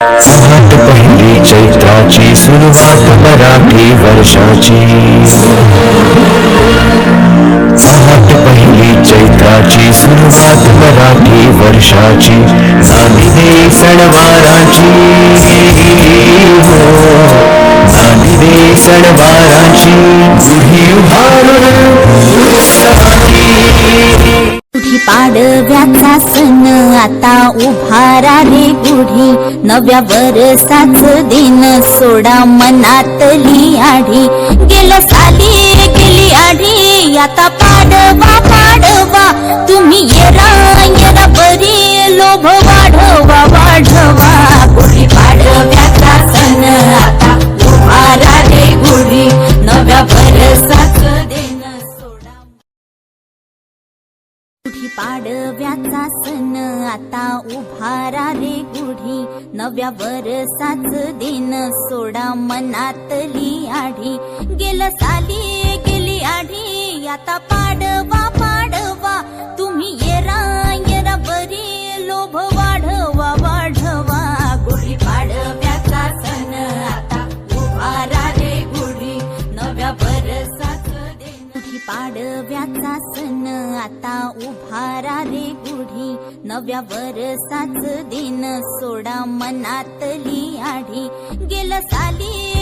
पहाट पहिली चैत्राची सुरुवात मराठी वर्षाची। पहाट पहिली चैत्राची सुरुवात मराठी वर्षाची। नांदिले सणवाराची हो, नांदिले सणवाराची गुढी उभारून उत्सवाची। गुढी पाडव्याचा सण आता उभारा रे गुढी, नव्या वर्षाच दिन सोडा मनातली आढी। गेल्या साली गेली आढी, आता पाडवा पाडवा तुम्ही येरा येरा बरी लोभ वाढवा वाढवा। गुढी पाडव्याचा सण आता उभारा रे गुढी, नव्या वर्षाच दिन सोडा। गुढी पाडव्याचा सण आता उभारा रे गुढी, नव्या वर्षाच दिन सोडा मनातली आढी। गेल्या साली गेली आढी, आता पाडवा पाडवा तुम्ही येरा येरा बरी लोभ वाढवा वाढवा। गुढी पाडव्याचा सण आता उभारा रे गुढी, नव्या वर्षाच दिन। गुढी पाडव्याचा सण आता उभारा रे गुढी, नव्या वर्षाच दिन सोडा मनातली आढी। गेल्या साली